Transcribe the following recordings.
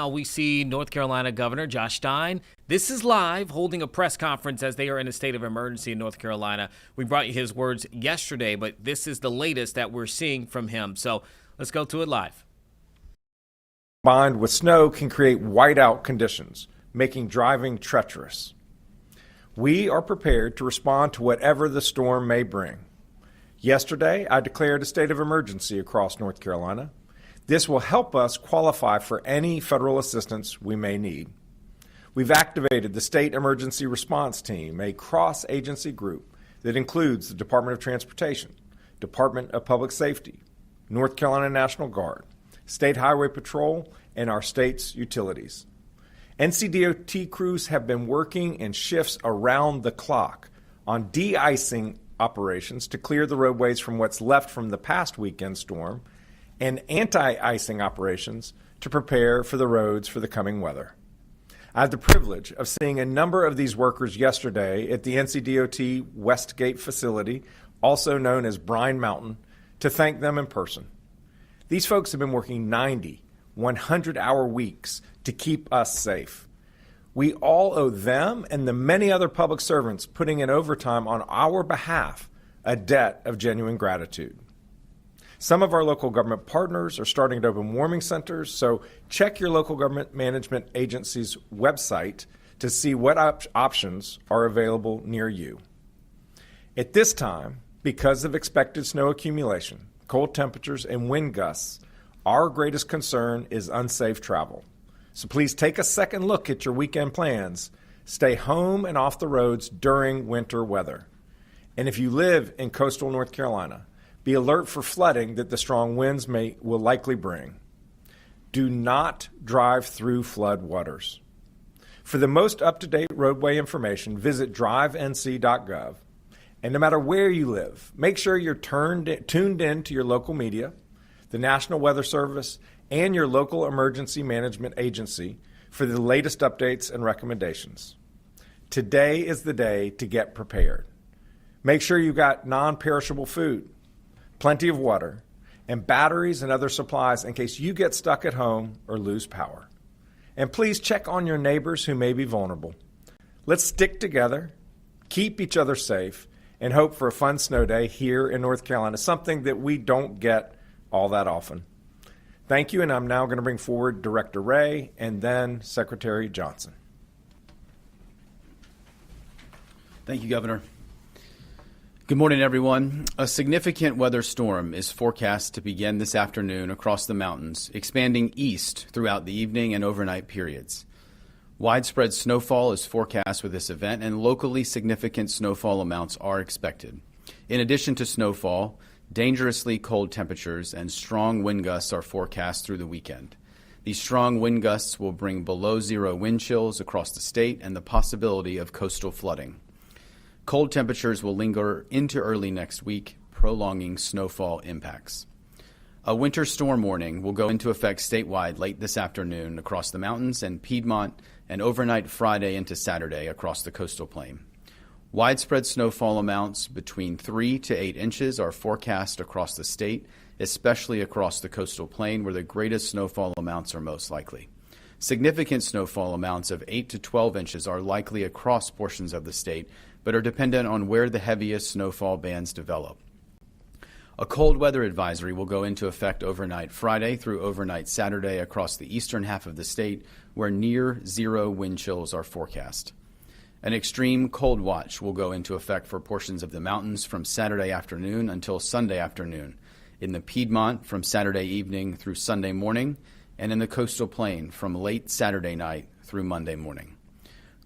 Now we see North Carolina Governor Josh Stein. This is live, holding a press conference as they are in a state of emergency in North Carolina. We brought you his words yesterday, but this is the latest that we're seeing from him. So let's go to it live. Combined with snow can create whiteout conditions, making driving treacherous. We are prepared to respond to whatever the storm may bring. Yesterday, I declared a state of emergency across North Carolina. This will help us qualify for any federal assistance we may need. We've activated the State Emergency Response Team, a cross-agency group that includes the Department of Transportation, Department of Public Safety, North Carolina National Guard, State Highway Patrol, and our state's utilities. NCDOT crews have been working in shifts around the clock on de-icing operations to clear the roadways from what's left from the past weekend storm and anti-icing operations to prepare for the roads for the coming weather. I had the privilege of seeing a number of these workers yesterday at the NCDOT Westgate facility, also known as Brine Mountain, to thank them in person. These folks have been working 90, 100-hour weeks to keep us safe. We all owe them and the many other public servants putting in overtime on our behalf a debt of genuine gratitude. Some of our local government partners are starting to open warming centers, so check your local government management agency's website to see what options are available near you. At this time, because of expected snow accumulation, cold temperatures, and wind gusts, our greatest concern is unsafe travel. So please take a second look at your weekend plans. Stay home and off the roads during winter weather. And if you live in coastal North Carolina, be alert for flooding that the strong winds will likely bring. Do not drive through flood waters. For the most up-to-date roadway information, visit drivenc.gov. And no matter where you live, make sure you're tuned in to your local media, the National Weather Service, and your local emergency management agency for the latest updates and recommendations. Today is the day to get prepared. Make sure you've got non-perishable food, plenty of water, and batteries and other supplies in case you get stuck at home or lose power. And please check on your neighbors who may be vulnerable. Let's stick together, keep each other safe, and hope for a fun snow day here in North Carolina, something that we don't get all that often. Thank you, and I'm now going to bring forward Director Ray and then Secretary Johnson. Thank you, Governor. Good morning, everyone. A significant weather storm is forecast to begin this afternoon across the mountains, expanding east throughout the evening and overnight periods. Widespread snowfall is forecast with this event, and locally significant snowfall amounts are expected. In addition to snowfall, dangerously cold temperatures and strong wind gusts are forecast through the weekend. These strong wind gusts will bring below-zero wind chills across the state and the possibility of coastal flooding. Cold temperatures will linger into early next week, prolonging snowfall impacts. A winter storm warning will go into effect statewide late this afternoon across the mountains and Piedmont, and overnight Friday into Saturday across the coastal plain. Widespread snowfall amounts between 3 to 8 inches are forecast across the state, especially across the coastal plain where the greatest snowfall amounts are most likely. Significant snowfall amounts of 8 to 12 inches are likely across portions of the state, but are dependent on where the heaviest snowfall bands develop. A cold weather advisory will go into effect overnight Friday through overnight Saturday across the eastern half of the state, where near zero wind chills are forecast. An extreme cold watch will go into effect for portions of the mountains from Saturday afternoon until Sunday afternoon, in the Piedmont from Saturday evening through Sunday morning, and in the coastal plain from late Saturday night through Monday morning.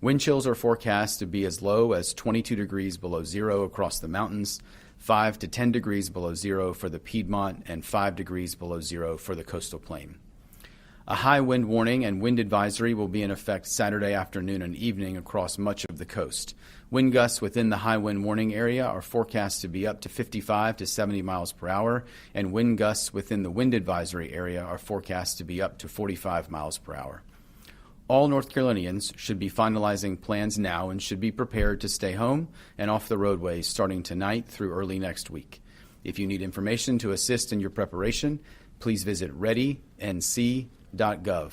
Wind chills are forecast to be as low as 22 degrees below zero across the mountains, 5 to 10 degrees below zero for the Piedmont, and 5 degrees below zero for the coastal plain. A high wind warning and wind advisory will be in effect Saturday afternoon and evening across much of the coast. Wind gusts within the high wind warning area are forecast to be up to 55 to 70 miles per hour, and wind gusts within the wind advisory area are forecast to be up to 45 miles per hour. All North Carolinians should be finalizing plans now and should be prepared to stay home and off the roadways starting tonight through early next week. If you need information to assist in your preparation, please visit readync.gov.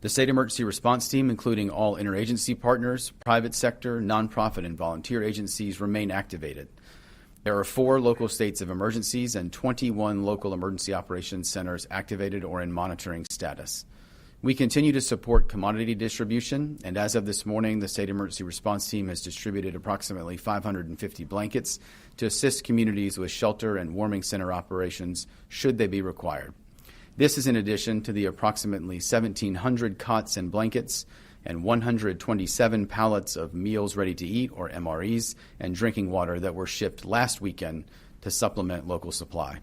The State Emergency Response Team, including all interagency partners, private sector, nonprofit, and volunteer agencies, remain activated. There are 4 local states of emergencies and 21 local emergency operations centers activated or in monitoring status. We continue to support commodity distribution, and as of this morning, the State Emergency Response Team has distributed approximately 550 blankets to assist communities with shelter and warming center operations should they be required. This is in addition to the approximately 1,700 cots and blankets and 127 pallets of meals ready to eat, or MREs, and drinking water that were shipped last weekend to supplement local supply.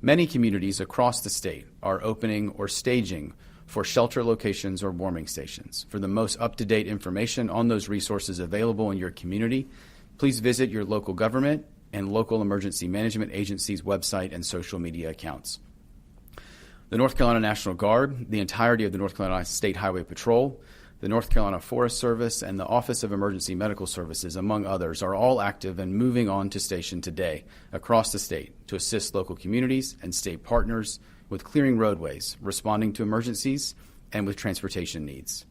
Many communities across the state are opening or staging for shelter locations or warming stations. For the most up-to-date information on those resources available in your community, please visit your local government and local emergency management agency's website and social media accounts. The North Carolina National Guard, the entirety of the North Carolina State Highway Patrol, the North Carolina Forest Service, and the Office of Emergency Medical Services, among others, are all active and moving on to station today across the state to assist local communities and state partners with clearing roadways, responding to emergencies, and with transportation needs.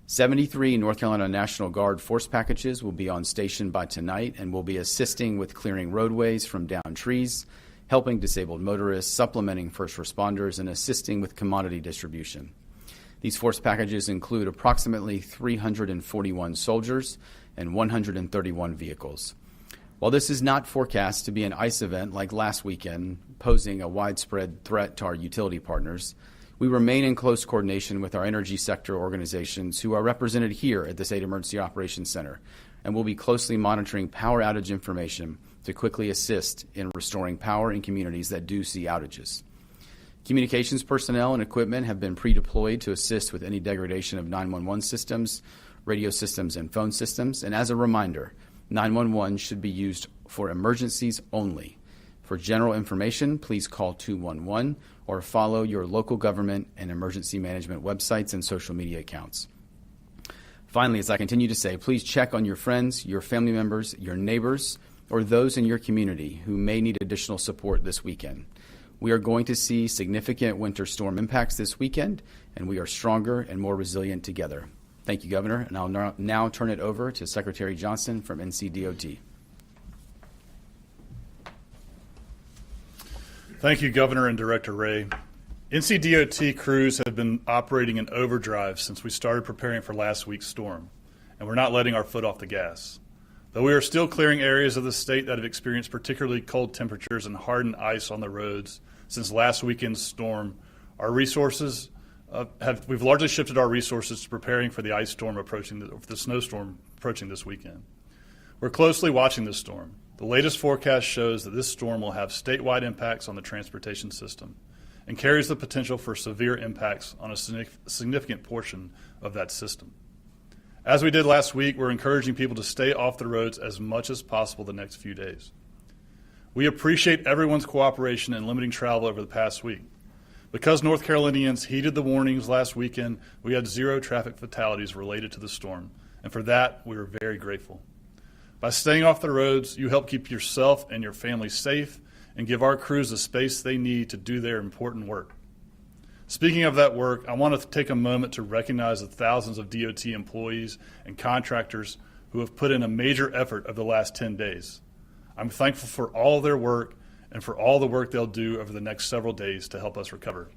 73 North Carolina National Guard force packages will be on station by tonight and will be assisting with clearing roadways from downed trees, helping disabled motorists, supplementing first responders, and assisting with commodity distribution. These force packages include approximately 341 soldiers and 131 vehicles. While this is not forecast to be an ice event like last weekend, posing a widespread threat to our utility partners, we remain in close coordination with our energy sector organizations who are represented here at the State Emergency Operations Center, and will be closely monitoring power outage information to quickly assist in restoring power in communities that do see outages. Communications personnel and equipment have been pre-deployed to assist with any degradation of 911 systems, radio systems, and phone systems. And as a reminder, 911 should be used for emergencies only. For general information, please call 211 or follow your local government and emergency management websites and social media accounts. Finally, as I continue to say, please check on your friends, your family members, your neighbors, or those in your community who may need additional support this weekend. We are going to see significant winter storm impacts this weekend, and we are stronger and more resilient together. Thank you, Governor, and I'll now turn it over to Secretary Johnson from NCDOT. Thank you, Governor and Director Ray. NCDOT crews have been operating in overdrive since we started preparing for last week's storm, and we're not letting our foot off the gas. Though we are still clearing areas of the state that have experienced particularly cold temperatures and hardened ice on the roads since last weekend's storm, our resources we've largely shifted our resources to preparing for the ice storm the snowstorm approaching this weekend. We're closely watching this storm. The latest forecast shows that this storm will have statewide impacts on the transportation system and carries the potential for severe impacts on a significant portion of that system. As we did last week, we're encouraging people to stay off the roads as much as possible the next few days. We appreciate everyone's cooperation in limiting travel over the past week. Because North Carolinians heeded the warnings last weekend, we had 0 traffic fatalities related to the storm, and for that, we were very grateful. By staying off the roads, you help keep yourself and your family safe and give our crews the space they need to do their important work. Speaking of that work, I want to take a moment to recognize the thousands of DOT employees and contractors who have put in a major effort over the last 10 days. I'm thankful for all of their work and for all the work they'll do over the next several days to help us recover.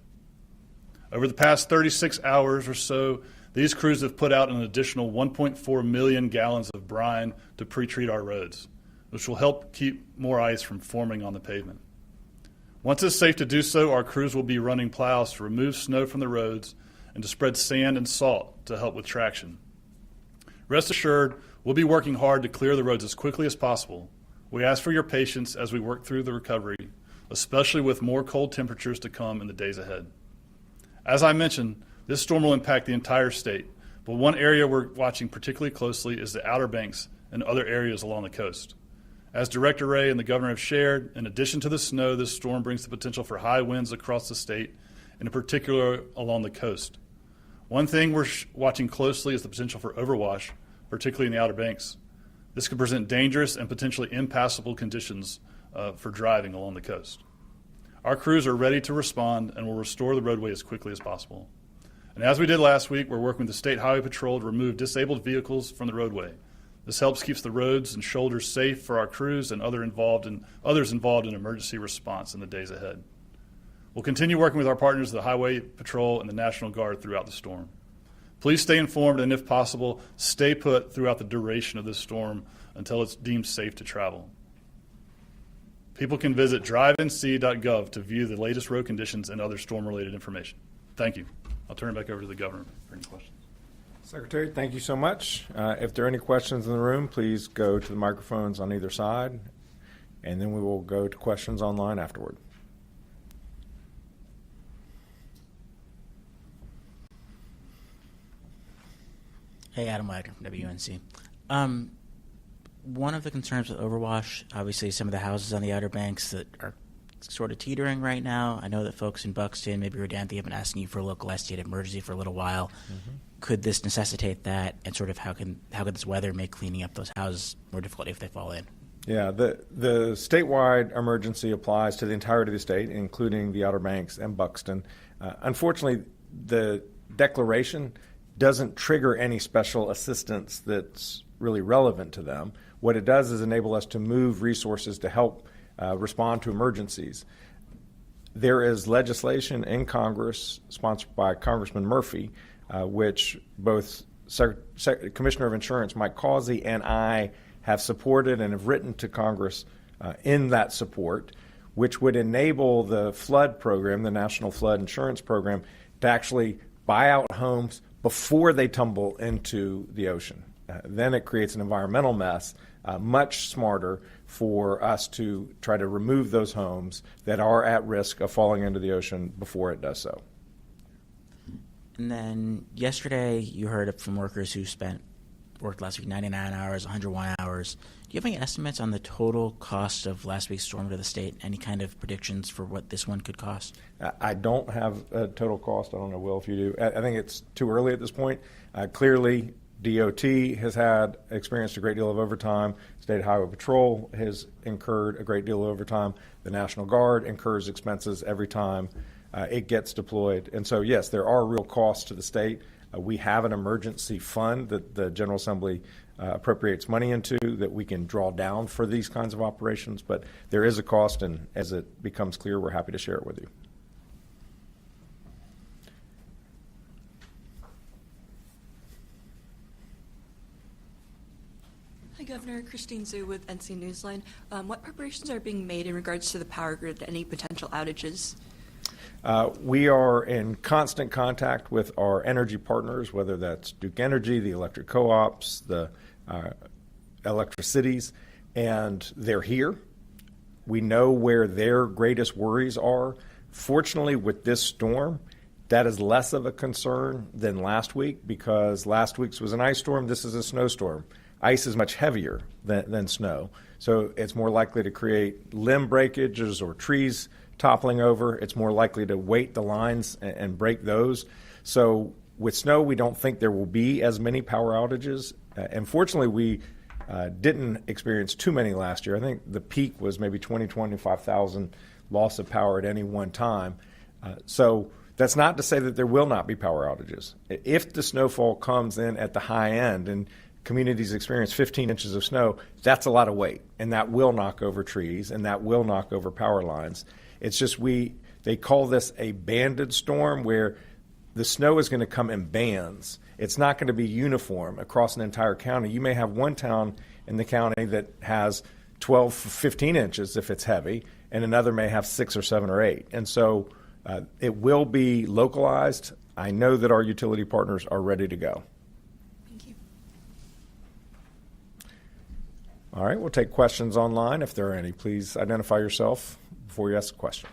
Over the past 36 hours or so, these crews have put out an additional 1.4 million gallons of brine to pre-treat our roads, which will help keep more ice from forming on the pavement. Once it's safe to do so, our crews will be running plows to remove snow from the roads and to spread sand and salt to help with traction. Rest assured, we'll be working hard to clear the roads as quickly as possible. We ask for your patience as we work through the recovery, especially with more cold temperatures to come in the days ahead. As I mentioned, this storm will impact the entire state, but one area we're watching particularly closely is the Outer Banks and other areas along the coast. As Director Ray and the Governor have shared, in addition to the snow, this storm brings the potential for high winds across the state, and in particular along the coast. One thing we're watching closely is the potential for overwash, particularly in the Outer Banks. This could present dangerous and potentially impassable conditions for driving along the coast. Our crews are ready to respond and will restore the roadway as quickly as possible. And as we did last week, we're working with the State Highway Patrol to remove disabled vehicles from the roadway. This helps keep the roads and shoulders safe for our crews and others involved in emergency response in the days ahead. We'll continue working with our partners, the Highway Patrol and the National Guard, throughout the storm. Please stay informed and, if possible, stay put throughout the duration of this storm until it's deemed safe to travel. People can visit drivenc.gov to view the latest road conditions and other storm-related information. Thank you. I'll turn it back over to the governor for any questions. Secretary, thank you so much. If there are any questions in the room, please go to the microphones on either side, and then we will go to questions online afterward. Hey, Adam Wagner from WNC. One of the concerns with overwash, obviously some of the houses on the Outer Banks that are sort of teetering right now. I know that folks in Buxton, maybe Rodanthe, have been asking you for a local state emergency for a little while. Mm-hmm. Could this necessitate that, and sort of how could this weather make cleaning up those houses more difficult if they fall in? Yeah, the statewide emergency applies to the entirety of the state, including the Outer Banks and Buxton. Unfortunately, the declaration doesn't trigger any special assistance that's really relevant to them. What it does is enable us to move resources to help respond to emergencies. There is legislation in Congress sponsored by Congressman Murphy, which both Commissioner of Insurance Mike Causey and I have supported and have written to Congress in that support, which would enable the flood program, the National Flood Insurance Program, to actually buy out homes before they tumble into the ocean. Then it creates an environmental mess, much smarter for us to try to remove those homes that are at risk of falling into the ocean before it does so. And then yesterday you heard from workers who worked last week 99 hours, 101 hours. Do you have any estimates on the total cost of last week's storm to the state? Any kind of predictions for what this one could cost? I don't have a total cost. I don't know, Will, if you do. I think it's too early at this point. Clearly, DOT has experienced a great deal of overtime. State Highway Patrol has incurred a great deal of overtime. The National Guard incurs expenses every time it gets deployed. And so, yes, there are real costs to the state. We have an emergency fund that the General Assembly appropriates money into that we can draw down for these kinds of operations. But there is a cost, and as it becomes clear, we're happy to share it with you. Hi, Governor. Christine Zhu with NC Newsline. What preparations are being made in regards to the power grid, any potential outages? We are in constant contact with our energy partners, whether that's Duke Energy, the electric co-ops, the electricities, and they're here. We know where their greatest worries are. Fortunately, with this storm, that is less of a concern than last week, because last week's was an ice storm. This is a snowstorm. Ice is much heavier than snow, so it's more likely to create limb breakages or trees toppling over. It's more likely to weight the lines and break those. So with snow, we don't think there will be as many power outages. And fortunately, we didn't experience too many last year. I think the peak was maybe 25,000 loss of power at any one time. So that's not to say that there will not be power outages. If the snowfall comes in at the high end and communities experience 15 inches of snow, that's a lot of weight, and that will knock over trees, and that will knock over power lines. It's just they call this a banded storm, where the snow is going to come in bands. It's not going to be uniform across an entire county. You may have one town in the county that has 12, 15 inches if it's heavy, and another may have 6 or 7 or 8. And so it will be localized. I know that our utility partners are ready to go. Thank you. All right, we'll take questions online if there are any. Please identify yourself before you ask a question.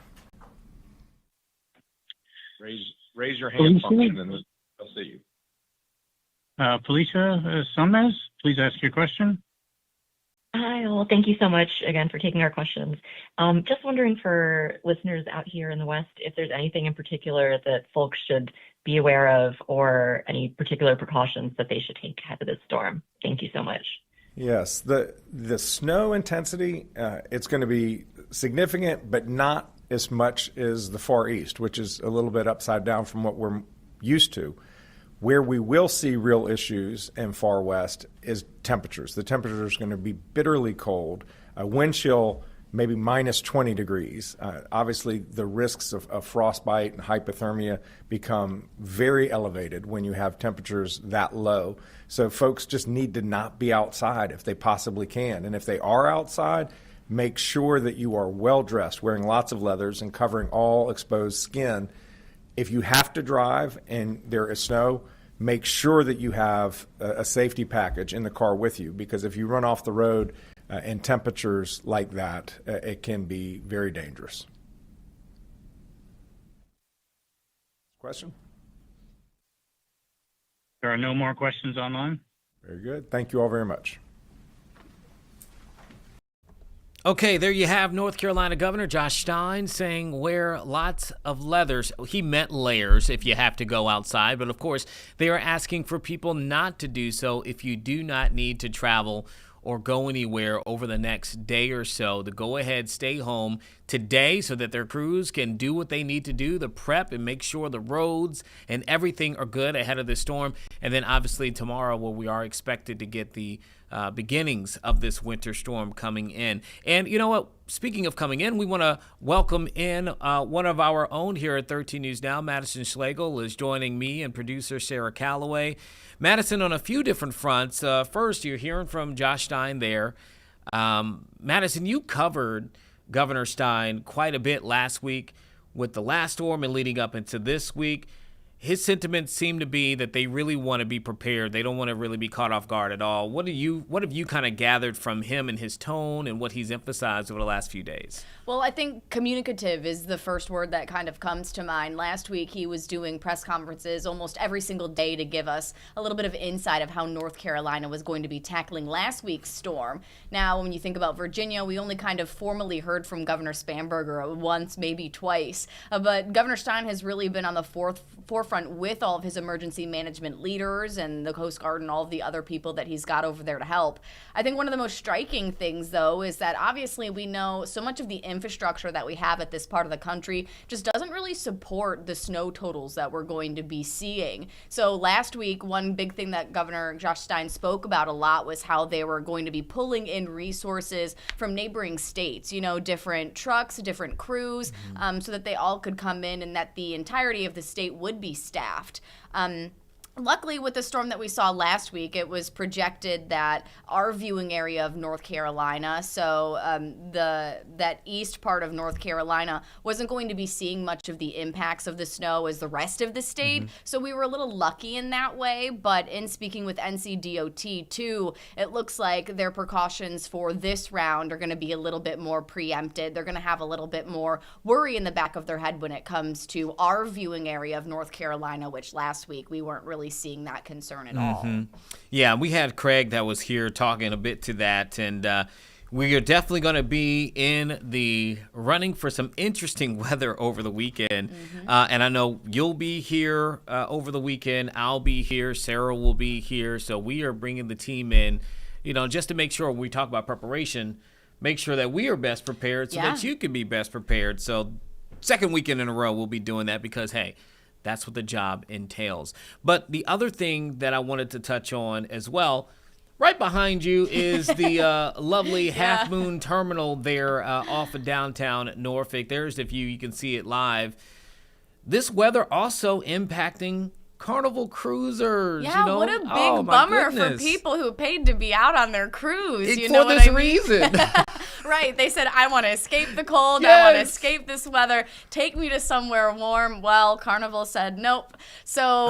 Raise your hand function and they'll see you. Felicia Somez, please ask your question. Hi, well, thank you so much again for taking our questions. Just wondering for listeners out here in the West, if there's anything in particular that folks should be aware of, or any particular precautions that they should take ahead of this storm. Thank you so much. Yes, the snow intensity, it's going to be significant, but not as much as the Far East, which is a little bit upside down from what we're used to. Where we will see real issues in far west is temperatures. The temperature is going to be bitterly cold. Wind chill maybe minus 20 degrees. Obviously, the risks of frostbite and hypothermia become very elevated when you have temperatures that low. So folks just need to not be outside if they possibly can. And if they are outside, make sure that you are well dressed, wearing lots of leathers and covering all exposed skin. If you have to drive and there is snow, make sure that you have a safety package in the car with you, because if you run off the road in temperatures like that, it can be very dangerous. Question? There are no more questions online. Very good. Thank you all very much. Okay, there you have North Carolina Governor Josh Stein saying wear lots of leathers. He meant layers if you have to go outside, but of course they are asking for people not to do so if you do not need to travel or go anywhere over the next day or so, to go ahead, stay home today so that their crews can do what they need to do, the prep and make sure the roads and everything are good ahead of the storm. And then obviously tomorrow, where we are expected to get the beginnings of this winter storm coming in. And you know what? Speaking of coming in, we want to welcome in one of our own here at 13 News Now. Madison Schlegel is joining me and producer Sarah Calloway. Madison, on a few different fronts. First, you're hearing from Josh Stein there. Madison, you covered Governor Stein quite a bit last week with the last storm and leading up into this week. His sentiments seem to be that they really want to be prepared. They don't want to really be caught off guard at all. What have you kind of gathered from him and his tone and what he's emphasized over the last few days? Well, I think communicative is the first word that kind of comes to mind. Last week, he was doing press conferences almost every single day to give us a little bit of insight of how North Carolina was going to be tackling last week's storm. Now, when you think about Virginia, we only kind of formally heard from Governor Spanberger once, maybe twice. But Governor Stein has really been on the forefront with all of his emergency management leaders and the Coast Guard and all of the other people that he's got over there to help. I think one of the most striking things, though, is that obviously we know so much of the infrastructure that we have at this part of the country just doesn't really support the snow totals that we're going to be seeing. So last week, one big thing that Governor Josh Stein spoke about a lot was how they were going to be pulling in resources from neighboring states, different trucks, different crews, so that they all could come in and that the entirety of the state would be staffed. Luckily, with the storm that we saw last week, it was projected that our viewing area of North Carolina, so that east part of North Carolina, wasn't going to be seeing much of the impacts of the snow as the rest of the state. So we were a little lucky in that way. But in speaking with NCDOT, too, it looks like their precautions for this round are going to be a little bit more preempted. They're going to have a little bit more worry in the back of their head when it comes to our viewing area of North Carolina, which last week we weren't really seeing that concern at all. Yeah, we had Craig that was here talking a bit to that, and we are definitely going to be in the running for some interesting weather over the weekend. And I know you'll be here over the weekend. I'll be here. Sarah will be here. So we are bringing the team in, just to make sure when we talk about preparation, make sure that we are best prepared so that you can be best prepared. So second weekend in a row, we'll be doing that because, hey, that's what the job entails. But the other thing that I wanted to touch on as well, right behind you is the lovely Half Moon Terminal there off of downtown Norfolk. There's the view. You can see it live. This weather also impacting Carnival cruisers. Yeah, what a big bummer for people who paid to be out on their cruise. For this reason. Right. They said, I want to escape the cold. I want to escape this weather. Take me to somewhere warm. Well, Carnival said nope. So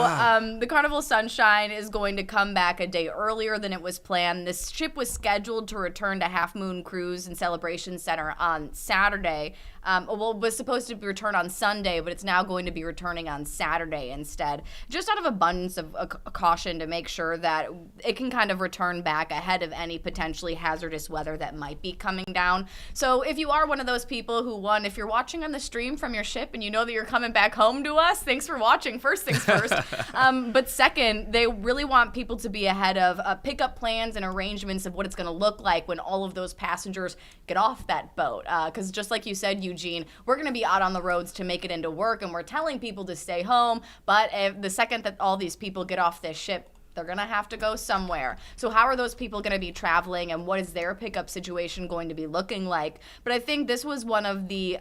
the Carnival Sunshine is going to come back a day earlier than it was planned. This ship was scheduled to return to Half Moon Cruise and Celebration Center on Saturday. It was supposed to return on Sunday, but it's now going to be returning on Saturday instead. Just out of abundance of caution to make sure that it can kind of return back ahead of any potentially hazardous weather that might be coming down. down. So if you are one of those people who, one, if you're watching on the stream from your ship and you know that you're coming back home to us, thanks for watching, first things first. But second, they really want people to be ahead of pickup plans and arrangements of what it's going to look like when all of those passengers get off that boat. Because just like you said, Eugene, we're going to be out on the roads to make it into work, and we're telling people to stay home. But if the second that all these people get off this ship, they're going to have to go somewhere. So how are those people going to be traveling, and what is their pickup situation going to be looking like? But I think this was one of the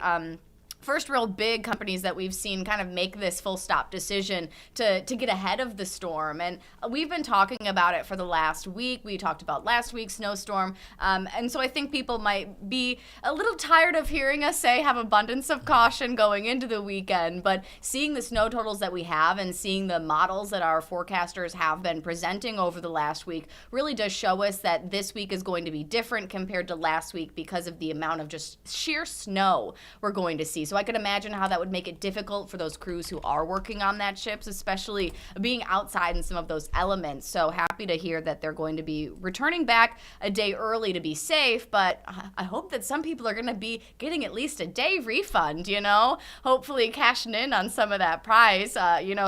first real big companies that we've seen kind of make this full stop decision to get ahead of the storm. And we've been talking about it for the last week. We talked about last week's snowstorm. And so I think people might be a little tired of hearing us say have abundance of caution going into the weekend. But seeing the snow totals that we have and seeing the models that our forecasters have been presenting over the last week really does show us that this week is going to be different compared to last week because of the amount of just sheer snow we're going to see. So I could imagine how that would make it difficult for those crews who are working on that ships, especially being outside in some of those elements. So happy to hear that they're going to be returning back a day early to be safe, but I hope that some people are going to be getting at least a day refund, hopefully cashing in on some of that price,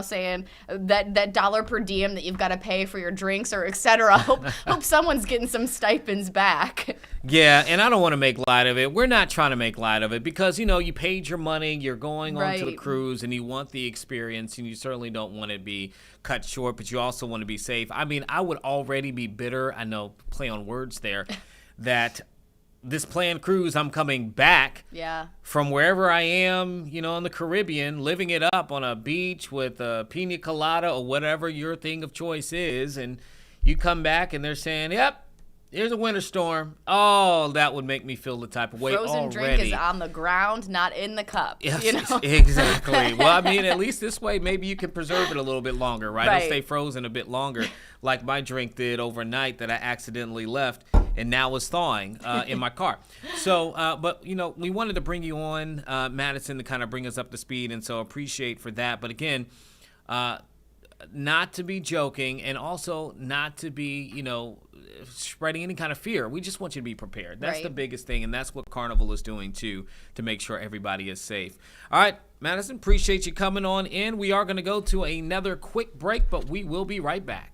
saying that dollar per diem that you've got to pay for your drinks or et cetera. Hope someone's getting some stipends back. Yeah, and I don't want to make light of it. We're not trying to make light of it because, you paid your money, you're going on to the cruise, and you want the experience, and you certainly don't want to be cut short, but you also want to be safe. I mean, I would already be bitter, I know, play on words there, that this planned cruise, I'm coming back from wherever I am, in the Caribbean, living it up on a beach with a pina colada or whatever your thing of choice is, and you come back and they're saying, yep, here's a winter storm. Oh, that would make me feel the type of way Frozen already. drink is on the ground, not in the cup. Yes, exactly. Well, I mean, at least this way, maybe you can preserve it a little bit longer, right? It'll stay frozen a bit longer, like my drink did overnight that I accidentally left and now is thawing in my car. So, but, we wanted to bring you on, Madison, to kind of bring us up to speed, and so appreciate for that. But again, not to be joking and also not to be, spreading any kind of fear. We just want you to be prepared. That's the biggest thing, and that's what Carnival is doing too, to make sure everybody is safe. All right, Madison, appreciate you coming on in. We are going to go to another quick break, but we will be right back.